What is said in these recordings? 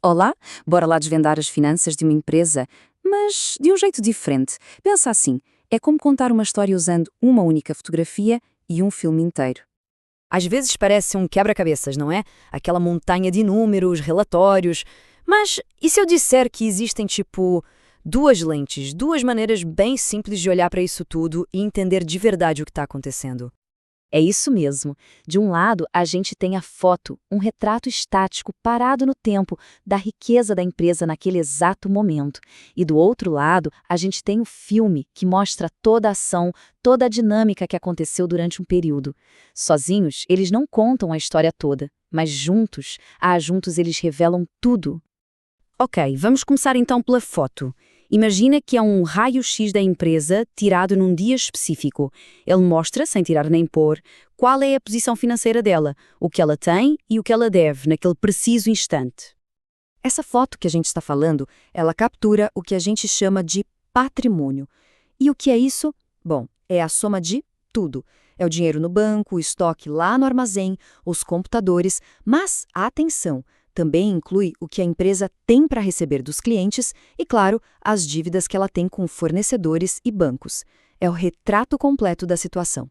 Olá, bora lá desvendar as finanças de uma empresa, mas de um jeito diferente. Pensa assim, é como contar uma história usando uma única fotografia e um filme inteiro. Às vezes parece um quebra-cabeças, não é? Aquela montanha de números, relatórios. Mas e se eu disser que existem, tipo, duas lentes, duas maneiras bem simples de olhar para isso tudo e entender de verdade o que está acontecendo? É isso mesmo. De um lado, a gente tem a foto, um retrato estático parado no tempo da riqueza da empresa naquele exato momento. E do outro lado, a gente tem o filme, que mostra toda a ação, toda a dinâmica que aconteceu durante um período. Sozinhos, eles não contam a história toda, mas juntos eles revelam tudo. Ok, vamos começar então pela foto. Imagina que é um raio-x da empresa tirado num dia específico. Ele mostra, sem tirar nem pôr, qual é a posição financeira dela, o que ela tem e o que ela deve naquele preciso instante. Essa foto que a gente está falando, ela captura o que a gente chama de patrimônio. E o que é isso? Bom, é a soma de tudo. É o dinheiro no banco, o estoque lá no armazém, os computadores, mas, atenção, também inclui o que a empresa tem para receber dos clientes e, claro, as dívidas que ela tem com fornecedores e bancos. É o retrato completo da situação.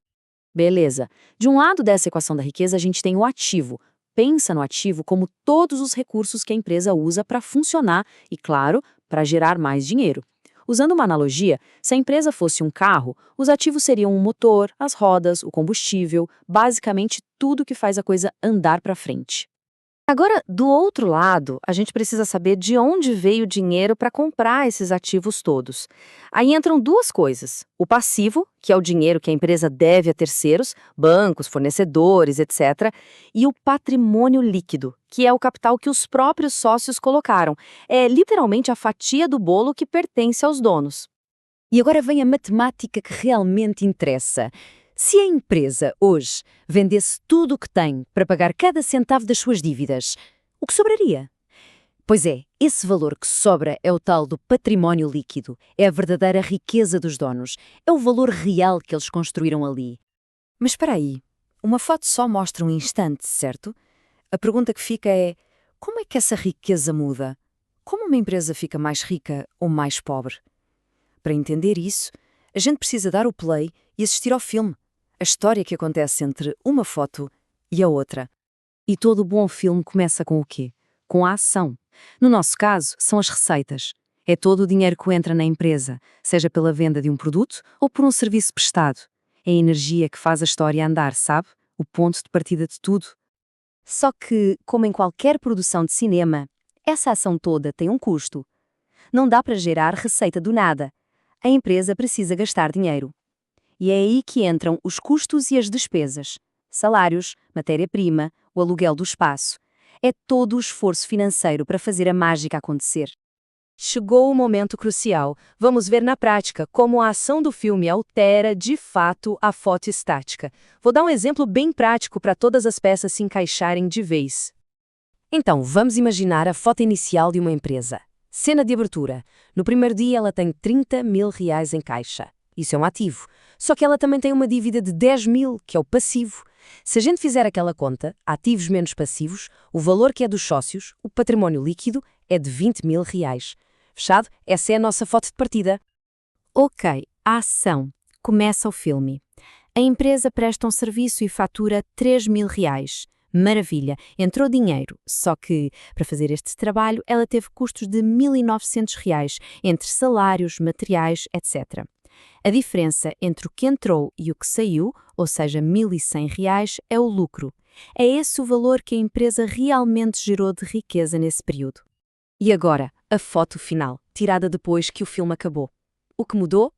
Beleza. De um lado dessa equação da riqueza, a gente tem o ativo. Pensa no ativo como todos os recursos que a empresa usa para funcionar e, claro, para gerar mais dinheiro. Usando uma analogia, se a empresa fosse um carro, os ativos seriam o motor, as rodas, o combustível, basicamente tudo que faz a coisa andar para frente. Agora, do outro lado, a gente precisa saber de onde veio o dinheiro para comprar esses ativos todos. Aí entram duas coisas: o passivo, que é o dinheiro que a empresa deve a terceiros, bancos, fornecedores, etc., e o patrimônio líquido, que é o capital que os próprios sócios colocaram. É literalmente a fatia do bolo que pertence aos donos. E agora vem a matemática que realmente interessa. Se a empresa, hoje, vendesse tudo o que tem para pagar cada centavo das suas dívidas, o que sobraria? Pois é, esse valor que sobra é o tal do património líquido, é a verdadeira riqueza dos donos, é o valor real que eles construíram ali. Mas espera aí, uma foto só mostra um instante, certo? A pergunta que fica é, como é que essa riqueza muda? Como uma empresa fica mais rica ou mais pobre? Para entender isso, a gente precisa dar o play e assistir ao filme. A história que acontece entre uma foto e a outra. E todo bom filme começa com o quê? Com a ação. No nosso caso, são as receitas. É todo o dinheiro que entra na empresa, seja pela venda de um produto ou por um serviço prestado. É a energia que faz a história andar, sabe? O ponto de partida de tudo. Só que, como em qualquer produção de cinema, essa ação toda tem um custo. Não dá para gerar receita do nada. A empresa precisa gastar dinheiro. E é aí que entram os custos e as despesas. Salários, matéria-prima, o aluguel do espaço. É todo o esforço financeiro para fazer a mágica acontecer. Chegou o momento crucial. Vamos ver na prática como a ação do filme altera, de fato, a foto estática. Vou dar um exemplo bem prático para todas as peças se encaixarem de vez. Então, vamos imaginar a foto inicial de uma empresa. Cena de abertura. No primeiro dia ela tem 30 mil reais em caixa. Isso é um ativo. Só que ela também tem uma dívida de 10 mil, que é o passivo. Se a gente fizer aquela conta, ativos menos passivos, o valor que é dos sócios, o património líquido, é de 20 mil reais. Fechado? Essa é a nossa foto de partida. Ok, a ação. Começa o filme. A empresa presta um serviço e fatura 3 mil reais. Maravilha, entrou dinheiro, só que, para fazer este trabalho, ela teve custos de 1.900 reais, entre salários, materiais, etc. A diferença entre o que entrou e o que saiu, ou seja, 1.100 reais, é o lucro. É esse o valor que a empresa realmente gerou de riqueza nesse período. E agora, a foto final, tirada depois que o filme acabou. O que mudou?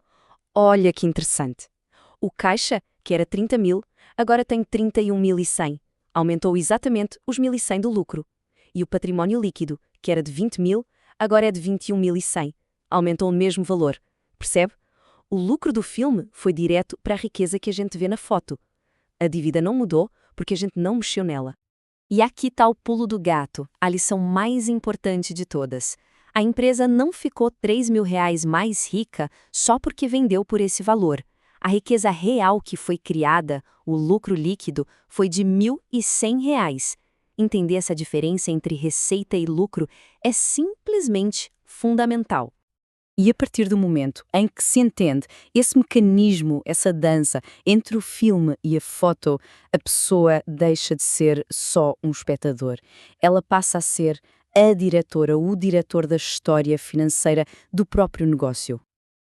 Olha que interessante. O caixa, que era 30 mil, agora tem 31.100. Aumentou exatamente os 1.100 do lucro. E o património líquido, que era de 20 mil, agora é de 21.100. Aumentou o mesmo valor. Percebe? O lucro do filme foi direto para a riqueza que a gente vê na foto. A dívida não mudou porque a gente não mexeu nela. E aqui está o pulo do gato, a lição mais importante de todas. A empresa não ficou 3 mil reais mais rica só porque vendeu por esse valor. A riqueza real que foi criada, o lucro líquido, foi de 1.100 reais. Entender essa diferença entre receita e lucro é simplesmente fundamental. E a partir do momento em que se entende esse mecanismo, essa dança entre o filme e a foto, a pessoa deixa de ser só um espectador. Ela passa a ser a diretora, o diretor da história financeira do próprio negócio.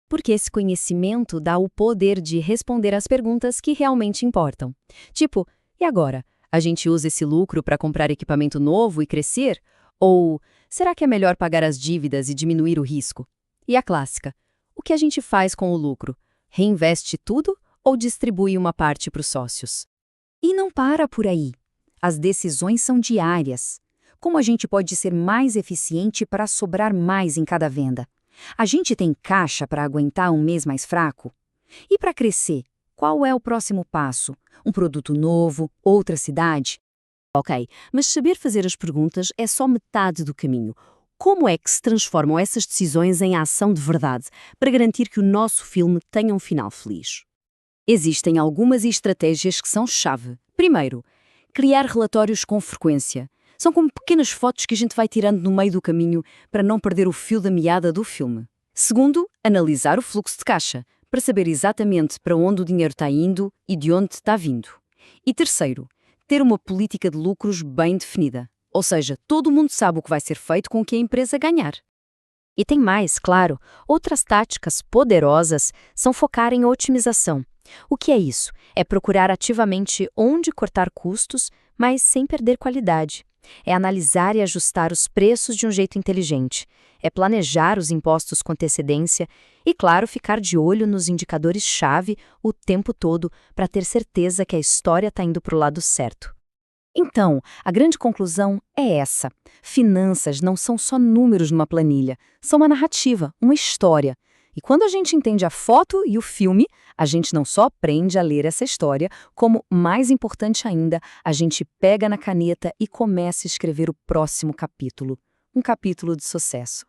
Porque esse conhecimento dá o poder de responder às perguntas que realmente importam. Tipo, e agora? A gente usa esse lucro para comprar equipamento novo e crescer? Ou será que é melhor pagar as dívidas e diminuir o risco? E a clássica, o que a gente faz com o lucro? Reinveste tudo ou distribui uma parte para os sócios? E não para por aí. As decisões são diárias. Como a gente pode ser mais eficiente para sobrar mais em cada venda? A gente tem caixa para aguentar um mês mais fraco? E para crescer, qual é o próximo passo? Um produto novo? Outra cidade? Ok, mas saber fazer as perguntas é só metade do caminho. Como é que se transformam essas decisões em ação de verdade para garantir que o nosso filme tenha um final feliz? Existem algumas estratégias que são chave. Primeiro, criar relatórios com frequência. São como pequenas fotos que a gente vai tirando no meio do caminho para não perder o fio da meada do filme. Segundo, analisar o fluxo de caixa, para saber exatamente para onde o dinheiro está indo e de onde está vindo. E terceiro, ter uma política de lucros bem definida. Ou seja, todo mundo sabe o que vai ser feito com o que a empresa ganhar. E tem mais, claro, outras táticas poderosas são focar em otimização. O que é isso? É procurar ativamente onde cortar custos, mas sem perder qualidade. É analisar e ajustar os preços de um jeito inteligente. É planejar os impostos com antecedência e, claro, ficar de olho nos indicadores-chave o tempo todo para ter certeza que a história está indo para o lado certo. Então, a grande conclusão é essa. Finanças não são só números numa planilha, são uma narrativa, uma história. E quando a gente entende a foto e o filme, a gente não só aprende a ler essa história, como, mais importante ainda, a gente pega na caneta e começa a escrever o próximo capítulo. Um capítulo de sucesso.